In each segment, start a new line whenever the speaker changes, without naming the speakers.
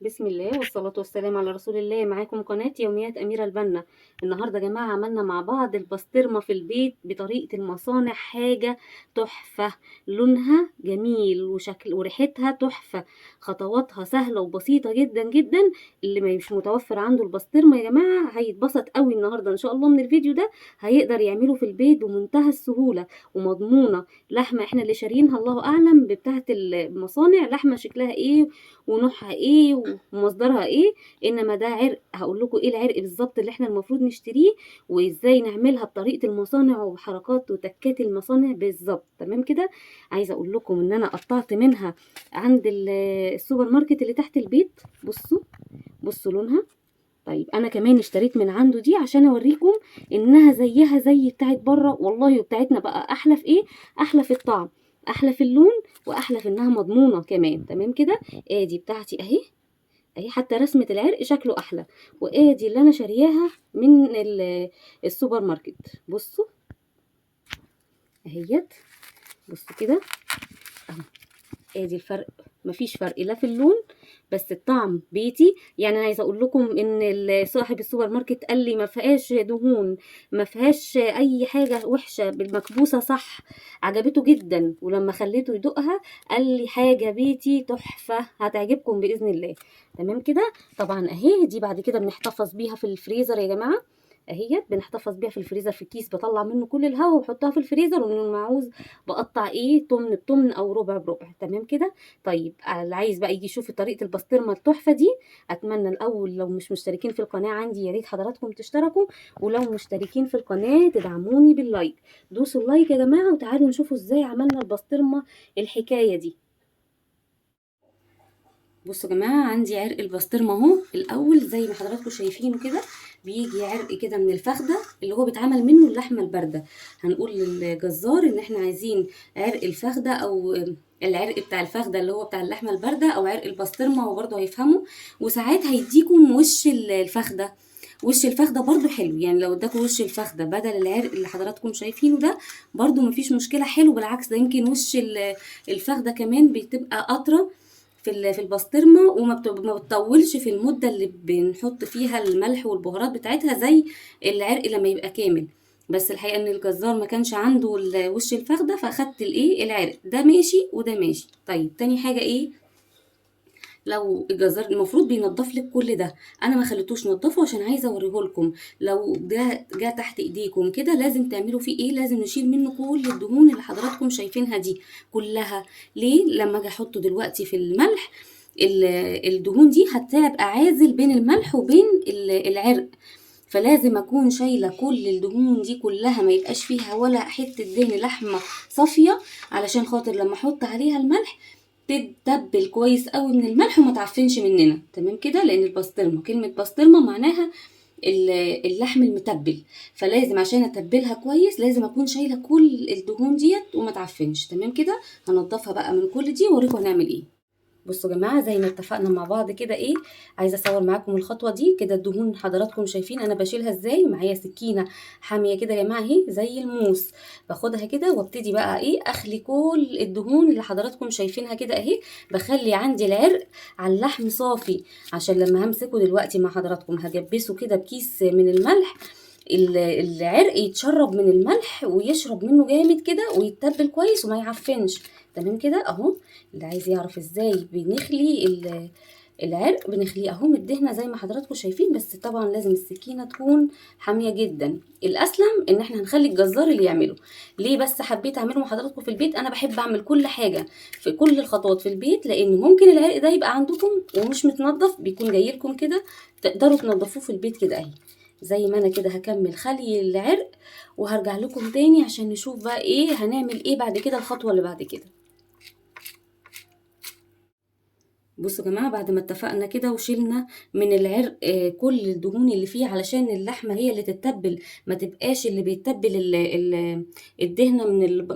بسم الله والصلاة والسلام على رسول الله. معاكم قناة يوميات أميرة البنا. النهاردة يا جماعة عملنا مع بعض البسطرمة في البيت بطريقة المصانع، حاجة تحفة. لونها جميل وشكل وريحتها تحفة. خطواتها سهلة وبسيطة جدا جدا. اللي مش متوفر عنده البسطرمة يا جماعة هيتبسط قوي النهاردة إن شاء الله من الفيديو ده. هيقدر يعمله في البيت بمنتهى السهولة ومضمونة. لحمة احنا اللي شاريينها الله أعلم بتاعة المصانع، لحمة شكلها ايه ونوعها ايه ومصدرها ايه. انما ده عرق، هقول لكم ايه العرق بالظبط اللي احنا المفروض نشتريه وازاي نعملها بطريقه المصانع وبحركات وتكات المصانع بالظبط. تمام كده. عايزه اقول لكم ان انا قطعت منها عند السوبر ماركت اللي تحت البيت. بصوا، بصوا لونها. طيب انا كمان اشتريت من عنده دي عشان اوريكم انها زيها زي بتاعت بره والله. وبتاعتنا بقى احلى في ايه؟ احلى في الطعم، احلى في اللون، واحلى في انها مضمونه كمان. تمام كده. ادي بتاعتي اهي، اهي حتى رسمة العرق شكله احلى. وادي اللي انا شارياها من السوبر ماركت. بصوا اهيت، بصوا كده اهو. ادي الفرق، مفيش فرق لا في اللون بس الطعم بيتي. يعني انا عايزه اقول لكم ان صاحب السوبر ماركت قال لي ما فيهاش دهون، ما فيهاش اي حاجه وحشه، بالمكبوسه صح. عجبته جدا، ولما خليته يدوقها قال لي حاجه بيتي تحفه هتعجبكم باذن الله. تمام كده. طبعا اهي دي بعد كده بنحتفظ بيها في الفريزر يا جماعه. اهيت بنحتفظ بيها في الفريزر في كيس، بطلع منه كل الهواء وبحطها في الفريزر، ومن المعوز بقطع ايه تمن بتمن او ربع بربع. تمام كده. طيب اللي عايز بقى يجي يشوف طريقه البسطرمه التحفه دي، اتمنى الاول لو مش مشتركين في القناه عندي يا ريت حضراتكم تشتركوا، ولو مشتركين في القناه تدعموني باللايك. دوسوا اللايك يا جماعه وتعالوا نشوفوا ازاي عملنا البسطرمه الحكايه دي. بصوا يا جماعه عندي عرق البسطرمه اهو. الاول زي ما حضراتكم شايفينه كده بيجي عرق كده من الفخده اللي هو بيتعمل منه اللحمه البارده. هنقول للجزار ان احنا عايزين عرق الفخده او العرق بتاع الفخده اللي هو بتاع اللحمه البارده، او عرق البسطرمه هو برضه هيفهمه. وساعات هيديكم وش الفخده. وش الفخده برضو حلو، يعني لو اداكوا وش الفخده بدل العرق اللي حضراتكم شايفينه ده برضو مفيش مشكله، حلو بالعكس. ده يمكن وش الفخده كمان بتبقى اطرى في البسطرمه، ما بتطولش في المده اللي بنحط فيها الملح والبهارات بتاعتها زي العرق لما يبقى كامل. بس الحقيقه ان الجزار ما كانش عنده وش الفخده، فاخدت الايه العرق ده ماشي وده ماشي. طيب تاني حاجه ايه؟ لو الجزار المفروض بينضف لك كل ده، انا ما خليتوش نضفه عشان عايزه اوريه لكم. لو ده جه تحت ايديكم كده لازم تعملوا فيه ايه؟ لازم نشيل منه كل الدهون اللي حضراتكم شايفينها دي كلها. ليه؟ لما اجي احطه دلوقتي في الملح، الدهون دي هتبقى عازل بين الملح وبين العرق. فلازم اكون شايله كل الدهون دي كلها، ما يبقاش فيها ولا حته دهن لحمه صافيه، علشان خاطر لما احط عليها الملح تتبل كويس قوي من الملح وما تعفنش مننا. تمام كده. لان البسطرمه كلمه بسطرمه معناها اللحم المتبل، فلازم عشان اتبلها كويس لازم اكون شايله كل الدهون ديت وما تعفنش. تمام كده. هنضفها بقى من كل دي واوريكم هنعمل ايه. بصوا يا جماعه زي ما اتفقنا مع بعض كده ايه، عايزه اصور معاكم الخطوه دي كده. الدهون حضراتكم شايفين انا بشيلها ازاي. معايا سكينه حاميه كده يا جماعه اهي زي الموس، باخدها كده وابتدي بقى ايه اخلي كل الدهون اللي حضراتكم شايفينها كده اهي. بخلي عندي العرق على اللحم صافي، عشان لما همسكه دلوقتي مع حضراتكم هجبسه كده بكيس من الملح، العرق يتشرب من الملح ويشرب منه جامد كده ويتبل كويس وما يعفنش. تمام كده اهو. اللي عايز يعرف ازاي بنخلي العرق، بنخليه اهو مدهنه زي ما حضراتكم شايفين، بس طبعا لازم السكينه تكون حاميه جدا. الاسلم ان احنا هنخلي الجزار اللي يعمله. ليه بس حبيت اعمله مع حضراتكم في البيت؟ انا بحب اعمل كل حاجه في كل الخطوات في البيت، لان ممكن العرق ده يبقى عندكم ومش متنضف، بيكون جاي لكم كده، تقدروا تنضفوه في البيت كده اهي. زي ما انا كده هكمل خلي العرق وهرجع لكم تاني عشان نشوف بقى ايه هنعمل ايه بعد كده، الخطوه اللي بعد كده. بصوا يا جماعه بعد ما اتفقنا كده وشيلنا من العرق كل الدهون اللي فيه علشان اللحمه هي اللي تتبل، ما تبقاش اللي بيتبل الدهنه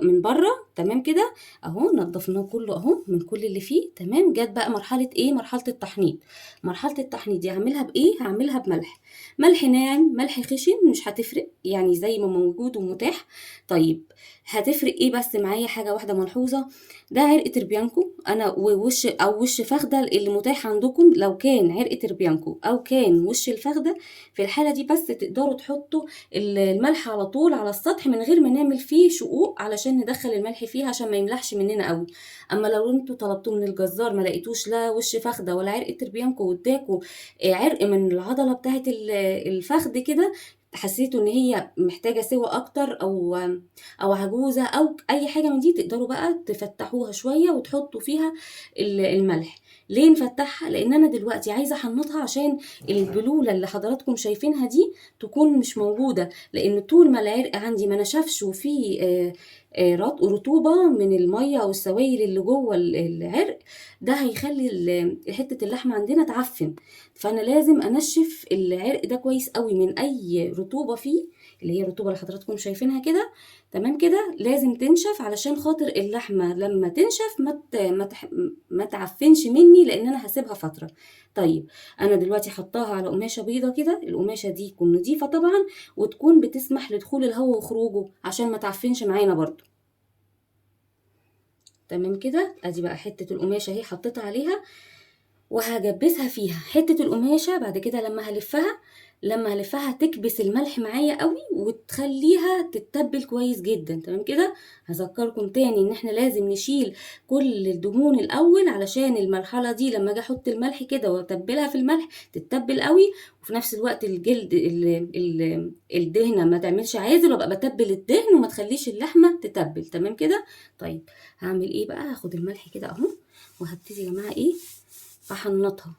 من بره. تمام كده اهو، نضفناه كله اهو من كل اللي فيه تمام. جت بقى مرحله ايه؟ مرحله التحنيط. مرحله التحنيط دي هعملها بايه؟ هعملها بملح، ملح ناعم ملح خشن مش هتفرق، يعني زي ما موجود ومتاح. طيب هتفرق ايه؟ بس معايا حاجه واحده ملحوظه، ده عرق تربيانكو انا ووش او وش فخده اللي متاح عندكم. لو كان عرق تربيانكو او كان وش الفخده، في الحاله دي بس تقدروا تحطوا الملح على طول على السطح من غير ما نعمل فيه شقوق، علشان ندخل الملح فيه عشان ما يملحش مننا قوي. اما لو انتوا طلبتوا من الجزار ما لقيتوش لا وش فخده ولا عرق تربيانكو واداكوا عرق من العضله بتاعه الفخذ كده، حسيتوا ان هي محتاجه سوى اكتر او عجوزه او اي حاجه من دي، تقدروا بقى تفتحوها شويه وتحطوا فيها الملح. ليه نفتحها؟ لان انا دلوقتي عايزه احنطها عشان البلوله اللي حضراتكم شايفينها دي تكون مش موجوده، لان طول ما العرق عندي ما نشفش وفيه رطوبه من الميه او السوائل اللي جوه العرق، ده هيخلي حته اللحمه عندنا تعفن. فانا لازم انشف العرق ده كويس قوي من اي رطوبه فيه، اللي هي الرطوبه اللي حضراتكم شايفينها كده تمام كده، لازم تنشف علشان خاطر اللحمه لما تنشف ما تعفنش مني، لان انا هسيبها فتره. طيب انا دلوقتي حطاها على قماشه بيضه كده، القماشه دي تكون نظيفه طبعا وتكون بتسمح لدخول الهواء وخروجه عشان ما تعفنش معانا برضو. تمام كده، ادي بقى حته القماشه اهي حطيتها عليها وهجبسها فيها حتة القماشة. بعد كده لما هلفها تكبس الملح معايا قوي وتخليها تتبل كويس جدا. تمام كده، هذكركم تاني ان احنا لازم نشيل كل الدهون الاول، علشان المرحلة دي لما اجي احط الملح كده واتبلها في الملح تتبل قوي، وفي نفس الوقت الجلد الدهنة ما تعملش عازل، وابقى بتبل الدهن وما تخليش اللحمة تتبل. تمام كده. طيب هعمل ايه بقى؟ هاخد الملح كده اهو وهبتدي يا جماعة ايه؟ احنطها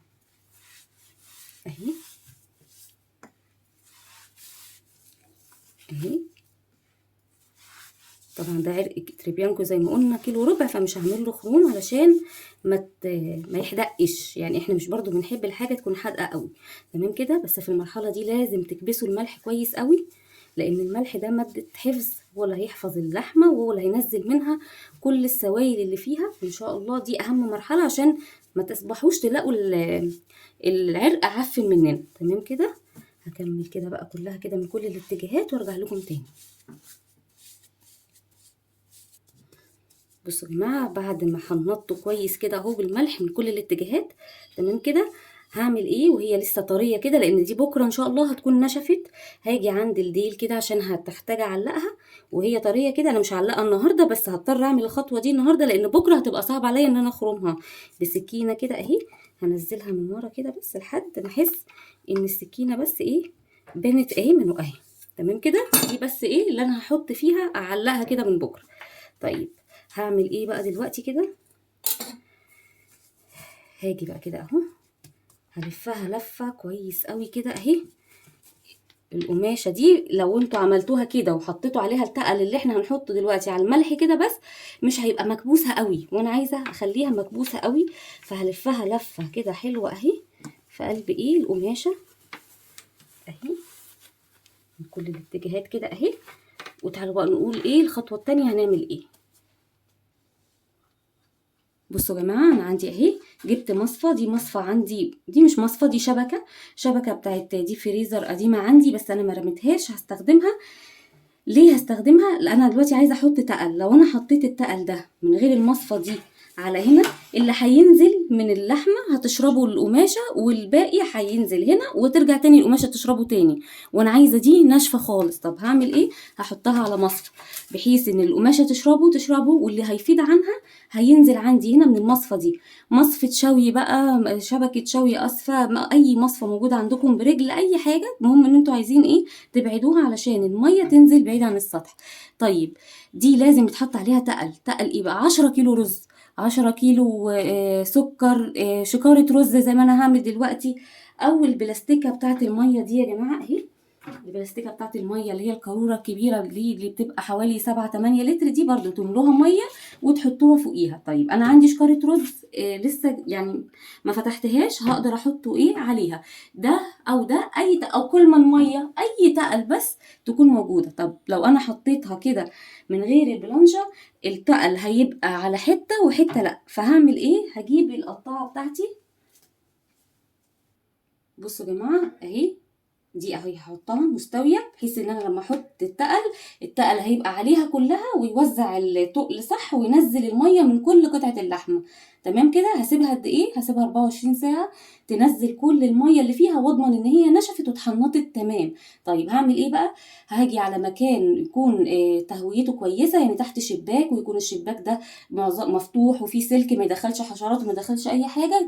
اهي اهي. طبعا ده عرق تريبيانكو زي ما قلنا كيلو ربع، فمش هعمل له خروم علشان ما يحدقش، يعني احنا مش برضو بنحب الحاجه تكون حادقه قوي. تمام كده، بس في المرحله دي لازم تكبسوا الملح كويس قوي، لان الملح ده ماده حفظ، هو اللي هيحفظ اللحمه وهو اللي هينزل منها كل السوائل اللي فيها ان شاء الله. دي اهم مرحله عشان ما تصبحوش تلاقوا العرق عفن مننا. تمام كده، هكمل كده بقى كلها كده من كل الاتجاهات وارجع لكم تاني. بصوا يا جماعه، بعد ما حنطته كويس كده اهو بالملح من كل الاتجاهات تمام كده، هعمل ايه وهي لسه طريه كده؟ لان دي بكره ان شاء الله هتكون نشفت. هاجي عند الديل كده عشان هتحتاج اعلقها وهي طريه كده. انا مش هعلقها النهارده، بس هضطر اعمل الخطوه دي النهارده لان بكره هتبقى صعب عليا ان انا اخرمها بسكينه كده اهي. هنزلها من ورا كده بس لحد ما احس ان السكينه بس ايه بانت اهي من اهي. تمام كده، دي بس ايه اللي انا هحط فيها اعلقها كده من بكره. طيب هعمل ايه بقى دلوقتي كده؟ هاجي بقى كده اهو هلفها لفه كويس قوي كده اهي. القماشه دي لو انتوا عملتوها كده وحطيتوا عليها التقل اللي احنا هنحطه دلوقتي على الملح كده بس، مش هيبقى مكبوسه قوي، وانا عايزه اخليها مكبوسه قوي. فهلفها لفه كده حلوه اهي في قلب ايه القماشه اهي من كل الاتجاهات كده اهي. وتعالوا بقى نقول ايه الخطوه التانية هنعمل ايه. بصوا يا جماعه، انا عندي اهي جبت مصفى، دي مصفى عندي، دي مش مصفى، دي شبكه بتاعت دي فريزر قديمه عندي بس انا ما رميتهاش، هستخدمها. ليه هستخدمها؟ لان انا دلوقتي عايزه احط تقل. لو انا حطيت التقل ده من غير المصفى دي على هنا، اللي هينزل من اللحمه هتشربه القماشه والباقي هينزل هنا وترجع تاني القماشه تشربه تاني، وانا عايزه دي ناشفه خالص. طب هعمل ايه؟ هحطها على مصفى بحيث ان القماشه تشربه واللي هيفيد عنها هينزل عندي هنا من المصفى دي. مصفى شوي بقى، شبكه شوي اسفه، اي مصفى موجوده عندكم برجل اي حاجه، المهم ان انتوا عايزين ايه تبعدوها علشان الميه تنزل بعيد عن السطح. طيب دي لازم يتحط عليها تقل ايه بقى؟ 10 كيلو رز، 10 كيلو سكر، شكارة رز زي ما انا هعمل دلوقتي، او البلاستيكه بتاعت الميه دي يا جماعه اهي. البلاستيكه بتاعت الميه اللي هي القاروره الكبيره دي اللي بتبقى حوالي 7 8 لتر دي برضو تملوها ميه وتحطوها فوقيها. طيب انا عندي شكاره رز لسه يعني ما فتحتهاش، هقدر احطه ايه عليها؟ ده او ده اي او كل ما الميه اي تقل بس تكون موجوده. طب لو انا حطيتها كده من غير البلانشة التقل هيبقى على حته وحته لا، فهعمل ايه؟ هجيب القطاعه بتاعتي. بصوا يا جماعه اهي دي اهي هحطها مستويه بحيث ان انا لما احط التقل هيبقى عليها كلها ويوزع التقل صح وينزل الميه من كل قطعه اللحمه. تمام كده. هسيبها قد ايه؟ هسيبها 24 ساعه تنزل كل الميه اللي فيها واضمن ان هي نشفت واتحنطت تمام. طيب هعمل ايه بقى؟ هاجي على مكان يكون تهويته كويسه، يعني تحت شباك ويكون الشباك ده مفتوح وفيه سلك ما يدخلش حشرات وما يدخلش اي حاجه.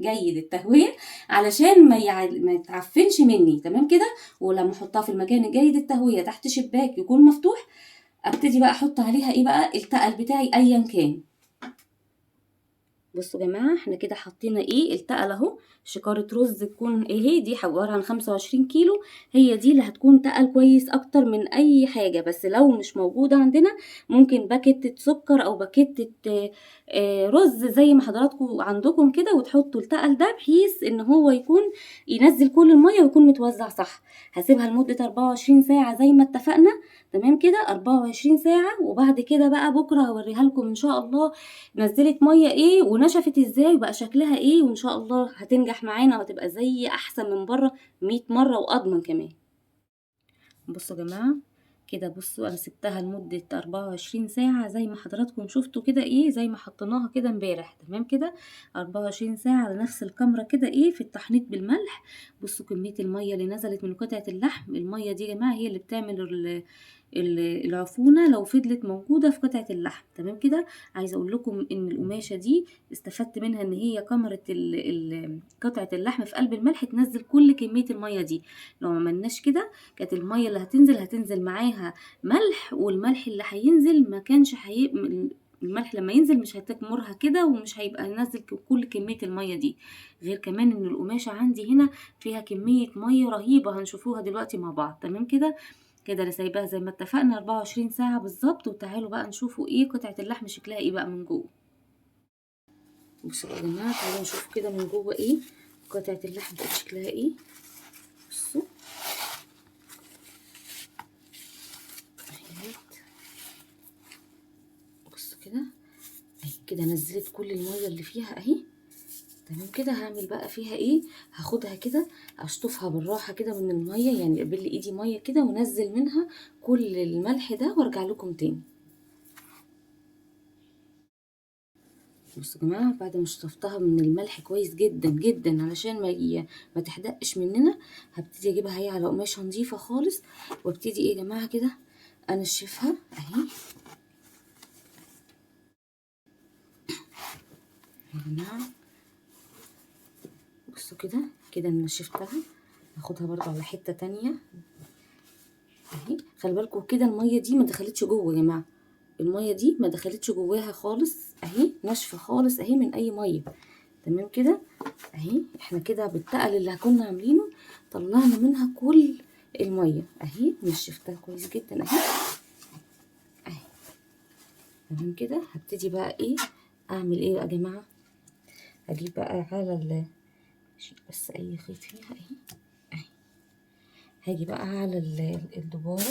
جيد التهويه علشان ما يتعفنش مني. تمام كده. ولما احطها في المكان الجيد التهويه تحت شباك يكون مفتوح، ابتدي بقى احط عليها ايه بقى؟ التقل بتاعي ايا كان. بصوا يا جماعه احنا كده حطينا ايه؟ التقل اهو. شكاره رز تكون ايه دي عباره عن 25 كيلو، هي دي اللي هتكون تقل كويس اكتر من اي حاجه. بس لو مش موجوده عندنا ممكن باكيتة سكر او باكيتة رز زي ما حضراتكم عندكم كده، وتحطوا التقل ده بحيث ان هو يكون ينزل كل الميه ويكون متوزع صح. هسيبها لمده 24 ساعه زي ما اتفقنا. تمام كده 24 ساعه. وبعد كده بقى بكره هوريها لكم ان شاء الله نزلت ميه ايه ونشفت ازاي وبقى شكلها ايه، وان شاء الله هتنجح معانا وهتبقى زي احسن من بره 100 مره واضمن كمان. بصوا يا جماعه كده، بصوا انا سبتها لمده 24 ساعه زي ما حضراتكم شفتوا كده ايه، زي ما حطيناها كده امبارح. تمام كده 24 ساعه على نفس الكاميرا كده ايه في التحنيط بالملح. بصوا كميه الميه اللي نزلت من قطعه اللحم. الميه دي يا جماعه هي اللي بتعمل العفونة لو فضلت موجودة في قطعة اللحم. تمام كده. عايزة اقول لكم ان القماشة دي استفدت منها ان هي كمرت قطعة اللحم في قلب الملح تنزل كل كمية المية دي. لو ما عملناش كده كانت المية اللي هتنزل معاها ملح، والملح اللي هينزل ما كانش الملح لما ينزل مش هتكمرها كده ومش هيبقى ينزل كل كمية المية دي. غير كمان ان القماشة عندي هنا فيها كمية مية رهيبة هنشوفوها دلوقتي مع بعض. تمام كده. كده انا سايباها زي ما اتفقنا 24 ساعة بالظبط. وتعالوا بقى نشوفوا ايه قطعة اللحم شكلها ايه بقى من جوه. بصوا يا جماعة تعالوا نشوف كده من جوه ايه قطعة اللحم بقت شكلها ايه. بصوا اهيت. بصوا كده اهي كده نزلت كل المية اللي فيها اهي. تمام كده. هعمل بقى فيها ايه؟ هاخدها كده اشطفها بالراحة كده من المية، يعني ابل ايدي مية كده ونزل منها كل الملح ده وارجع لكم تاني. بصوا يا جماعه بعد ما شطفتها من الملح كويس جدا جدا علشان ما تحدقش مننا، هبتدي اجيبها هي على قماشه نظيفه خالص وابتدي ايه يا جماعه كده انشفها اهي. يا جماعه بصوا كده كده نشفتها. هاخدها برضو على حته تانية اهي. خلي بالكم كده الميه دي ما دخلتش جوه يا جماعه، الميه دي ما دخلتش جواها خالص اهي، ناشفه خالص اهي من اي ميه. تمام كده اهي. احنا كده بالتقل اللي كنا عاملينه طلعنا منها كل الميه اهي. نشفتها كويس جدا اهي اهي. تمام كده. هبتدي بقى ايه اعمل ايه بقى يا جماعه؟ هجيب بقى على اشيل بس اي خيط فيها اهي اهي. هاجي بقى على الدباره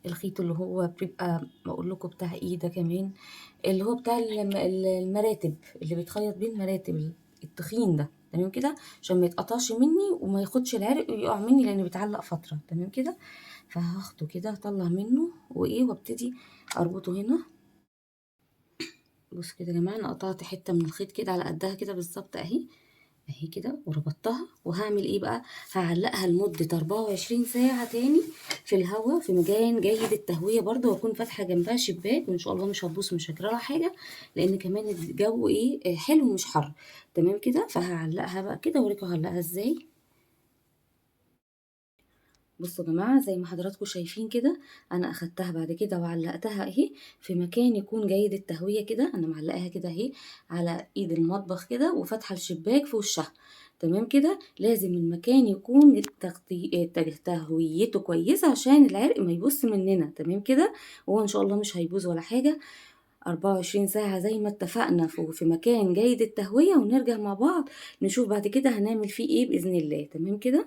الخيط اللي هو بيبقى بقول لكم بتاع ايه ده كمان، اللي هو بتاع المراتب اللي بيتخيط بيه المراتب التخين ده. تمام كده عشان ما يتقطعش مني وما ياخدش العرق ويقع مني لان بيتعلق فتره. تمام كده. فهاخده كده اطلع منه وايه وابتدي اربطه هنا. بص كده يا جماعه انا قطعت حته من الخيط كده على قدها كده بالظبط اهي اهي كده وربطتها. وهعمل ايه بقى؟ هعلقها لمدة 24 ساعة تاني في الهواء في مكان جيد التهوية برضه، واكون فاتحة جنبها شباك وان شاء الله مش هتبوظ مش هجرالها حاجة لان كمان الجو ايه حلو مش حر. تمام كده. فهعلقها بقى كده اوريكم هعلقها ازاي. بصوا يا جماعه زي ما حضراتكم شايفين كده، انا اخدتها بعد كده وعلقتها اهي في مكان يكون جيد التهويه كده. انا معلقاها كده اهي على ايد المطبخ كده وفاتحه الشباك في وشها. تمام كده، لازم المكان يكون تهويته كويسه عشان العرق ما يبص مننا. تمام كده، وهو ان شاء الله مش هيبوظ ولا حاجه. 24 ساعة زي ما اتفقنا في مكان جيد التهوية، ونرجع مع بعض نشوف بعد كده هنعمل فيه ايه بإذن الله. تمام كده.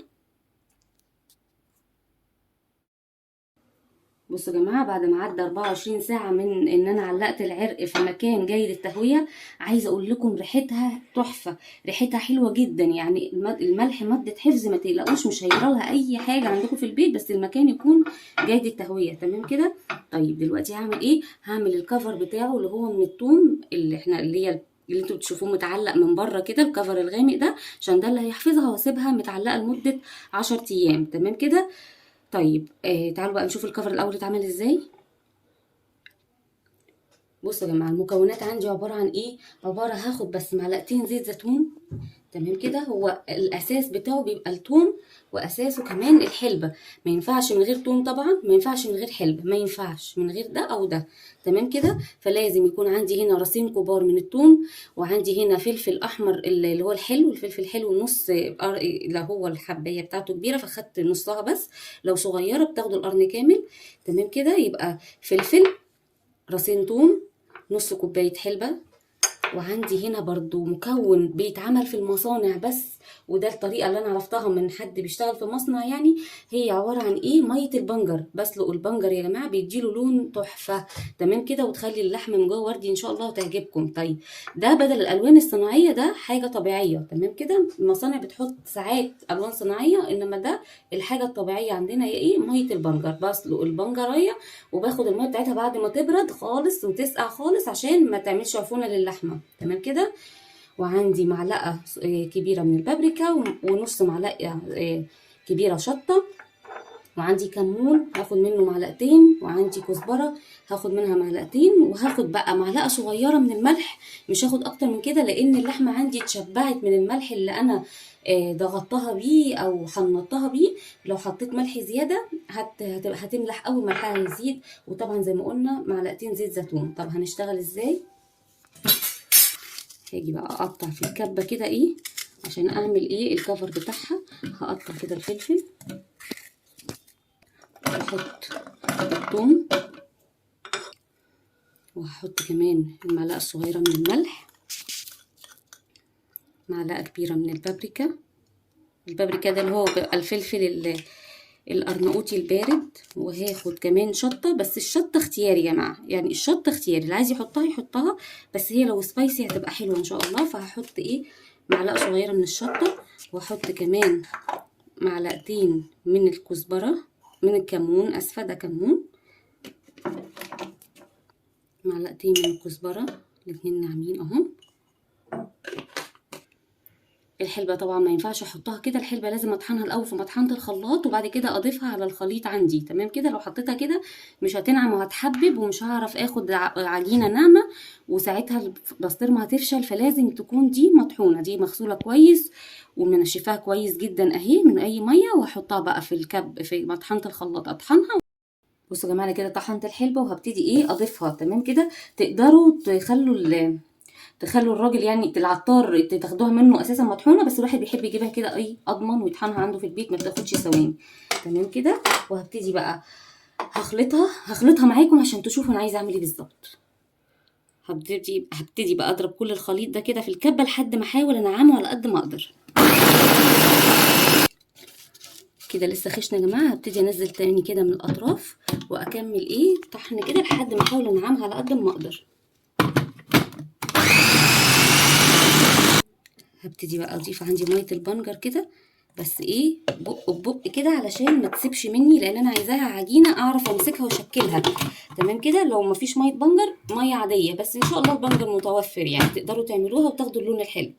بصوا يا جماعه، بعد ما عدى 24 ساعه من ان انا علقت العرق في مكان جيد التهويه، عايزه اقول لكم ريحتها تحفه، ريحتها حلوه جدا. يعني الملح ماده حفظ، ما تقلقوش مش هيجرى لها اي حاجه عندكم في البيت، بس المكان يكون جيد التهويه. تمام كده. طيب دلوقتي هعمل ايه؟ هعمل الكفر بتاعه اللي هو من الثوم، اللي انتوا بتشوفوه متعلق من بره كده، الكفر الغامق ده، عشان ده اللي هيحفظها، واسيبها متعلقه لمده 10 ايام. تمام كده. طيب تعالوا بقى نشوف الكفر الاول اتعمل ازاي. بصوا يا جماعه، المكونات عندي عباره عن ايه؟ هاخد بس معلقتين زيت زيتون. تمام كده. هو الاساس بتاعه بيبقى الثوم، واساسه كمان الحلبه. ما ينفعش من غير ثوم طبعا، ما ينفعش من غير حلبه، ما ينفعش من غير ده او ده. تمام كده. فلازم يكون عندي هنا راسين كبار من الثوم، وعندي هنا فلفل احمر اللي هو الحلو، الفلفل الحلو نص لو هو الحبايه بتاعته كبيره فخدت نصها بس، لو صغيره بتاخدوا القرن كامل. تمام كده. يبقى فلفل، راسين ثوم، نص كوبايه حلبه. وعندي هنا برضو مكون بيتعمل في المصانع بس، وده الطريقة اللي انا عرفتها من حد بيشتغل في مصنع يعني. هي عبارة عن ايه؟ مية البنجر. بسلق البنجر يا جماعة، بيديله لون تحفة. تمام كده، وتخلي اللحم من جوه وردي ان شاء الله وتعجبكم. طيب ده بدل الالوان الصناعية، ده حاجة طبيعية. تمام كده. المصانع بتحط ساعات الوان صناعية، انما ده الحاجة الطبيعية عندنا هي ايه؟ مية البنجر. بسلق البنجرية وباخد المية بتاعتها بعد ما تبرد خالص وتسقع خالص عشان ما تعملش عفونة للحمة. تمام كده. وعندي معلقة كبيرة من البابريكا، ونص معلقة كبيرة شطة. وعندي كمون هاخد منه معلقتين، وعندي كزبرة هاخد منها معلقتين، وهاخد بقى معلقة صغيرة من الملح، مش هاخد اكتر من كده لان اللحمة عندي اتشبعت من الملح اللي انا ضغطتها بيه او حنطتها بيه. لو حطيت ملح زيادة هتملح قوي، ملحها هيزيد. وطبعا زي ما قلنا معلقتين زيت زيتون. طب هنشتغل ازاي؟ هاجي بقى اقطع في الكبه كده ايه عشان اعمل ايه الكفر بتاعها. هقطع كده الفلفل، واحط الثوم، وهحط كمان المعلقه الصغيره من الملح، معلقه كبيره من البابريكا. البابريكا ده اللي هو بيبقى الفلفل القرنقوطي البارد. وهاخد كمان شطه، بس الشطه اختياري يا جماعه، يعني الشطه اختياري، اللي عايز يحطها يحطها، بس هي لو سبايسي هتبقى حلوه ان شاء الله. فهحط ايه؟ معلقه صغيره من الشطه، واحط كمان معلقتين من الكزبره، من الكمون، اسفه ده كمون. معلقتين من الكزبره، الاتنين ناعمين اهم. الحلبة طبعا ما ينفعش احطها كده، الحلبة لازم اطحنها الاول في مطحنة الخلاط وبعد كده اضيفها على الخليط عندي. تمام كده. لو حطيتها كده مش هتنعم وهتحبب، ومش هعرف اخد عجينة ناعمة، وساعتها البسطرمة هتفشل. فلازم تكون دي مطحونة، دي مغسولة كويس ومنشفاها كويس جدا اهي من اي مية، واحطها بقى في مطحنة الخلاط اطحنها. بصوا يا جماعه، كده طحنت الحلبة وهبتدي ايه اضيفها. تمام كده. تقدروا تخلوا الراجل يعني العطار تاخدوها منه اساسا مطحونه، بس الواحد بيحب يجيبها كده ايه اضمن، ويطحنها عنده في البيت ما بتاخدش ثواني. تمام كده. وهبتدي بقى هخلطها معاكم عشان تشوفوا انا عايزه اعمل ايه بالظبط. هبتدي بقى اضرب كل الخليط ده كده في الكبه لحد ما احاول انعمه على قد ما اقدر. كده لسه خشنه يا جماعه. هبتدي انزل تاني كده من الاطراف، واكمل ايه طحن كده لحد ما احاول انعمها على قد ما اقدر. هبتدي بقى اضيف عندي ميه البنجر كده، بس ايه بق ببق كده علشان ما تسيبش مني، لان انا عايزاها عجينه اعرف امسكها واشكلها. تمام كده. لو ما فيش ميه بنجر، ميه عاديه، بس ان شاء الله البنجر متوفر يعني تقدروا تعملوها وتاخدوا اللون الحلو.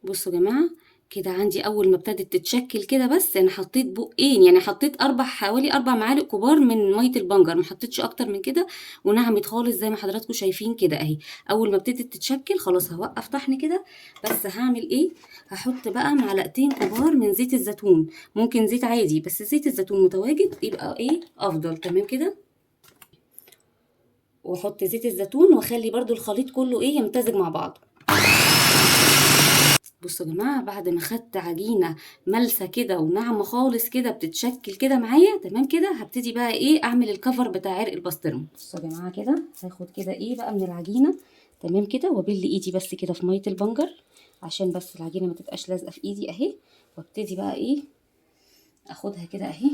بصوا يا جماعه، كده عندي اول ما ابتدت تتشكل كده، بس انا حطيت بقين، يعني حطيت حوالي 4 معالق كبار من ميه البنجر، ما حطيتش اكتر من كده، ونعمت خالص زي ما حضراتكم شايفين كده اهي. اول ما ابتدت تتشكل خلاص هوقف طحن كده. بس هعمل ايه؟ هحط بقى معلقتين كبار من زيت الزيتون، ممكن زيت عادي بس زيت الزيتون متواجد يبقى ايه افضل. تمام كده، واحط زيت الزيتون واخلي برضو الخليط كله ايه يمتزج مع بعضه. بصوا يا جماعه، بعد ما خدت عجينه ملسه كده وناعمه خالص كده بتتشكل كده معايا تمام كده، هبتدي بقى ايه اعمل الكفر بتاع عرق البسطرمه. بصوا يا جماعه كده هاخد كده ايه بقى من العجينه تمام كده، وابل ايدي بس كده في ميه البنجر عشان بس العجينه ما تبقاش لازقه في ايدي اهي. وابتدي بقى ايه اخدها كده اهي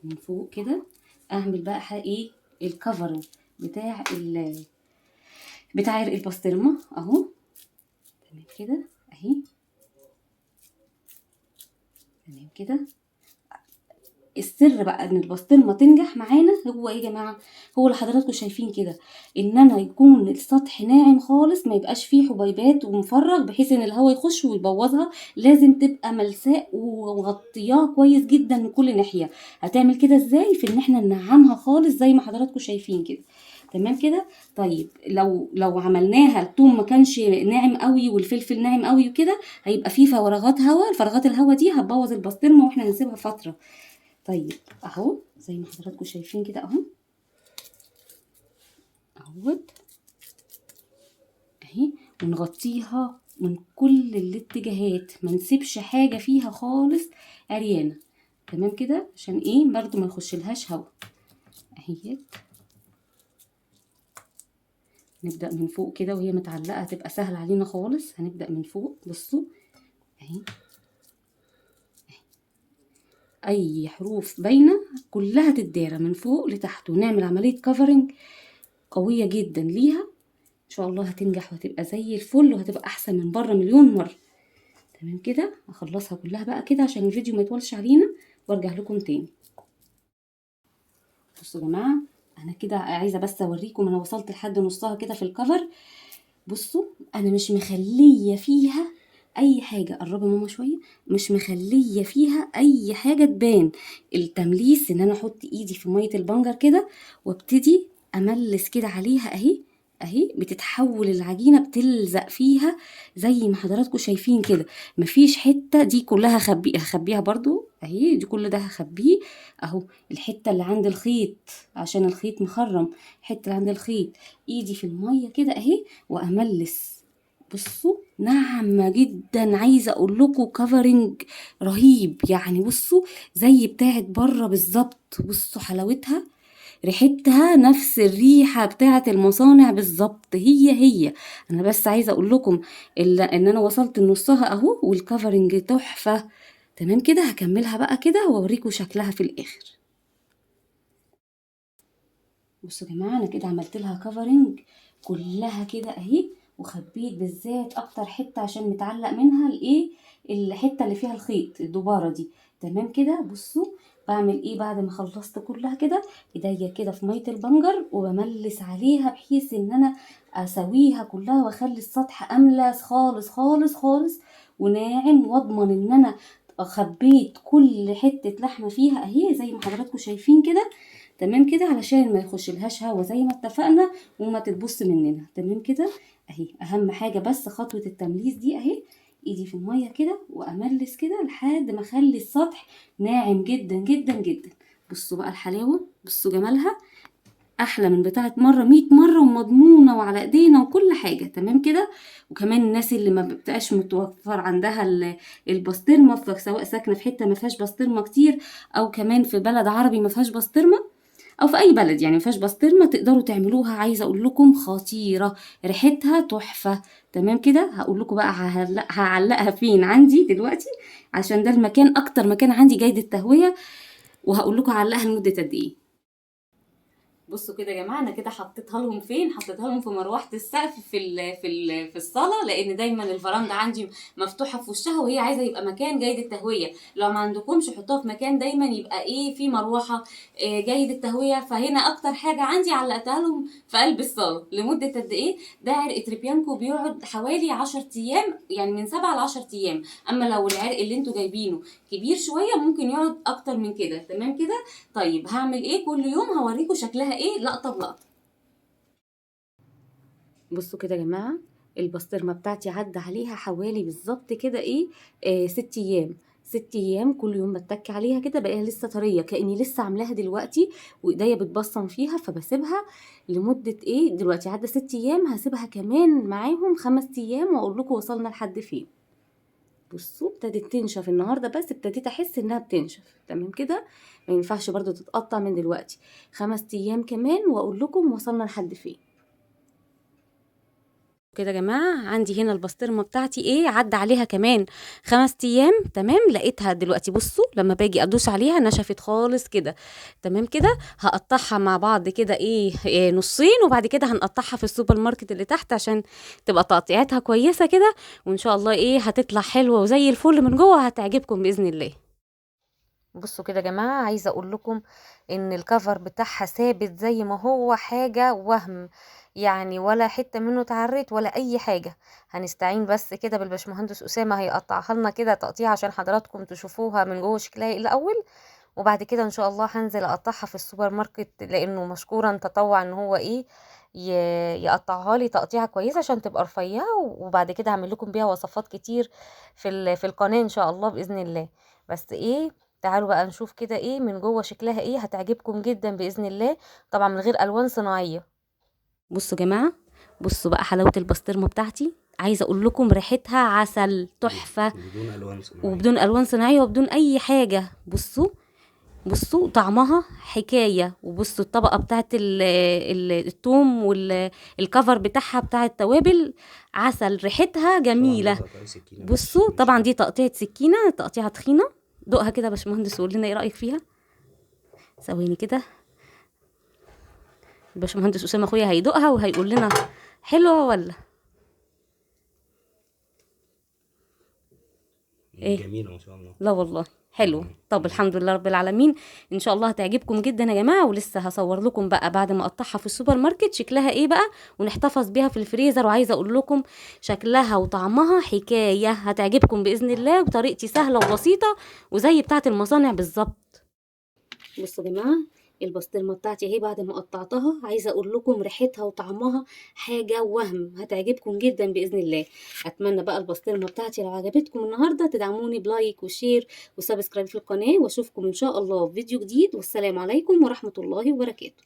من فوق كده، اعمل بقى ايه الكفر بتاع بتاع عرق البسطرمه اهو. تمام كده اهي، تمام كده. السر بقى ان البسطرمه تنجح معانا هو ايه يا جماعه؟ هو اللي حضراتكم شايفين كده، ان انا يكون السطح ناعم خالص، ما يبقاش فيه حبيبات ومفرغ بحيث ان الهواء يخش ويبوظها. لازم تبقى ملساء ومغطياه كويس جدا من كل ناحيه. هتعمل كده ازاي؟ في ان احنا ننعمها خالص زي ما حضراتكم شايفين كده. تمام كده. طيب لو عملناها الثوم ما كانش ناعم قوي والفلفل ناعم قوي وكده، هيبقى فيه فراغات هواء، فراغات الهواء دي هتبوظ البسطرمه واحنا هنسيبها فتره. طيب اهو زي ما حضراتكم شايفين كده اهو، اهوت اهي، ونغطيها من كل الاتجاهات، ما نسيبش حاجه فيها خالص عريانه. تمام كده، عشان ايه برضو ما يخشلهاش هوا اهيت. نبدا من فوق كده وهي متعلقه هتبقى سهل علينا خالص. هنبدا من فوق، بصوا اهي، اي حروف باينه كلها تتدارى من فوق لتحت، ونعمل عمليه كفرنج قويه جدا ليها. ان شاء الله هتنجح وهتبقى زي الفل وهتبقى احسن من بره مليون مره. تمام كده، اخلصها كلها بقى كده عشان الفيديو ما يطولش علينا وارجع لكم تاني. بصوا يا جماعه، انا كده عايزه بس اوريكم انا وصلت لحد نصها كده في الكفر. بصوا انا مش مخليه فيها اي حاجه، قربي ماما شويه، مش مخليه فيها اي حاجه تبان. التمليس ان انا احط ايدي في ميه البنجر كده وابتدي املس كده عليها اهي. اهي بتتحول العجينه بتلزق فيها زي ما حضراتكم شايفين كده. مفيش حته، دي كلها هخبيها برضو اهي، دي كل ده هخبيه اهو. الحته اللي عند الخيط عشان الخيط مخرم، الحته اللي عند الخيط ايدي في الميه كده اهي واملس. بصوا ناعمه جدا، عايزه اقول لكم كفرنج رهيب يعني. بصوا زي بتاعت بره بالظبط، بصوا حلاوتها، ريحتها نفس الريحه بتاعت المصانع بالظبط، هي. انا بس عايزه اقول لكم ان انا وصلت لنصها اهو، والكفرنج تحفه. تمام كده، هكملها بقى كده واوريكم شكلها في الاخر. بصوا يا جماعه، انا كده عملت لها كفرنج كلها كده اهي، وخبيت بالذات اكتر حته عشان متعلق منها الايه، الحته اللي فيها الخيط الدباره دي. تمام كده. بصوا بعمل ايه بعد ما خلصت كلها كده؟ ايديا كده في ميه البنجر وبملس عليها بحيث ان انا اسويها كلها واخلي السطح املس خالص خالص خالص وناعم، واضمن ان انا خبيت كل حته لحمه فيها اهي زي ما حضراتكم شايفين كده. تمام كده، علشان ما يخش لهاش هوا زي ما اتفقنا وما تتبص مننا. تمام كده اهي، اهم حاجه بس خطوه التمليس دي اهي. ايدي في الميه كده واملس كده لحد ما اخلي السطح ناعم جدا جدا جدا. بصوا بقى الحلاوه، بصوا جمالها، احلى من بتاعه مره 100 مره، ومضمونه وعلى ايدينا وكل حاجه. تمام كده. وكمان الناس اللي ما بتبقاش متوفر عندها البسطرمه، سواء ساكنه في حته ما فيهاش بسطرمه كتير، او كمان في بلد عربي ما فيهاش بسطرمه، او في اي بلد يعني ما فيهاش بسطرمه، تقدروا تعملوها. عايزه اقول لكم خطيره، ريحتها تحفه. تمام كده، هقول لكم بقى هعلقها فين عندي دلوقتي، عشان ده المكان اكتر مكان عندي جيد التهويه، وهقول لكم هعلقها لمده قد ايه. بصوا كده يا جماعه، انا كده حطيتها لهم فين، حطيتها لهم في مروحه السقف في الصاله، لان دايما الفرندا عندي مفتوحه في وشها وهي عايزه يبقى مكان جيد التهويه. لو ما عندكمش حطوها في مكان دايما يبقى ايه في مروحه جيد التهويه. فهنا اكتر حاجه عندي علقتها لهم في قلب الصاله. لمده قد ايه؟ ده عرق تريبيانكو بيقعد حوالي 10 ايام، يعني من 7 ل 10 ايام. اما لو العرق اللي انتوا جايبينه كبير شويه ممكن يقعد اكتر من كده. تمام كده. طيب هعمل ايه؟ كل يوم هوريكم شكلها ايه لقطه بلقطه. بصوا كده يا جماعه، البسطرمه بتاعتي عدى عليها حوالي بالظبط كده ايه 6 ايام. 6 ايام كل يوم بتك عليها كده بقيها لسه طريه، كاني لسه عاملاها دلوقتي وايديا بتبصم فيها. فبسيبها لمده ايه، دلوقتي عدى 6 ايام، هسيبها كمان معاهم 5 ايام واقول لكم وصلنا لحد فين. بصوا ابتدت تنشف النهارده، بس ابتديت احس انها بتنشف. تمام كده. ما ينفعش برضو تتقطع من دلوقتي. 5 ايام كمان واقول لكم وصلنا لحد فين. كده يا جماعه، عندي هنا البسطرمه بتاعتي ايه عدى عليها كمان 5 ايام. تمام. لقيتها دلوقتي، بصوا لما باجي ادوس عليها نشفت خالص كده. تمام كده. هقطعها مع بعض كده إيه نصين، وبعد كده هنقطعها في السوبر ماركت اللي تحت عشان تبقى تقطيعتها كويسه كده. وان شاء الله ايه هتطلع حلوه وزي الفل من جوه، هتعجبكم باذن الله. بصوا كده يا جماعة، عايزة اقول لكم ان الكفر بتاعها ثابت زي ما هو، حاجة وهم يعني، ولا حتة منه اتعرت ولا اي حاجة. هنستعين بس كده بالبشمهندس اسامة، هيقطعها لنا كده تقطيع عشان حضراتكم تشوفوها من جوه شكلها إيه الاول. وبعد كده ان شاء الله هنزل اقطعها في السوبر ماركت، لانه مشكورا تطوع ان هو ايه يقطعها لي تقطيعه كويسه عشان تبقى رفيعه. وبعد كده هعمل لكم بيها وصفات كتير في القناه ان شاء الله باذن الله. بس ايه، تعالوا بقى نشوف كده ايه من جوه شكلها ايه، هتعجبكم جدا باذن الله. طبعا من غير الوان صناعيه. بصوا يا جماعه، بصوا بقى حلاوه البسطرمه بتاعتي. عايزه اقول لكم ريحتها عسل تحفه،
بدون الوان صناعيه.
وبدون الوان صناعيه وبدون اي حاجه. بصوا، بصوا طعمها حكايه. وبصوا الطبقه بتاعت الثوم والكفر بتاعها بتاع التوابل عسل، ريحتها
طبعا ده
جميله.
تقطيع سكينه
بصوا
مش
طبعا دي تقطيعه سكينه، تقطيعه تخينه. دوقها كده يا باشمهندس وقول لنا ايه رايك فيها. ثواني كده، الباشمهندس اسامه اخويا هيدوقها وهيقول لنا حلوه ولا ايه.
جميله ما شاء الله.
لا والله حلو. طب
مم.
الحمد لله رب العالمين. ان شاء الله هتعجبكم جدا يا جماعه. ولسه هصور لكم بقى بعد ما اقطعها في السوبر ماركت شكلها ايه بقى، ونحتفظ بيها في الفريزر. وعايزه اقول لكم شكلها وطعمها حكايه، هتعجبكم باذن الله. وطريقتي سهله وبسيطه وزي بتاعه المصانع بالظبط. بصوا يا جماعه، البسطرمه بتاعتي اهي بعد ما قطعتها. عايزه اقول لكم ريحتها وطعمها حاجه وهم، هتعجبكم جدا باذن الله. اتمنى بقى البسطرمه بتاعتي لو عجبتكم النهارده تدعموني بلايك وشير وسبسكرايب في القناه. واشوفكم ان شاء الله في فيديو جديد، والسلام عليكم ورحمه الله وبركاته.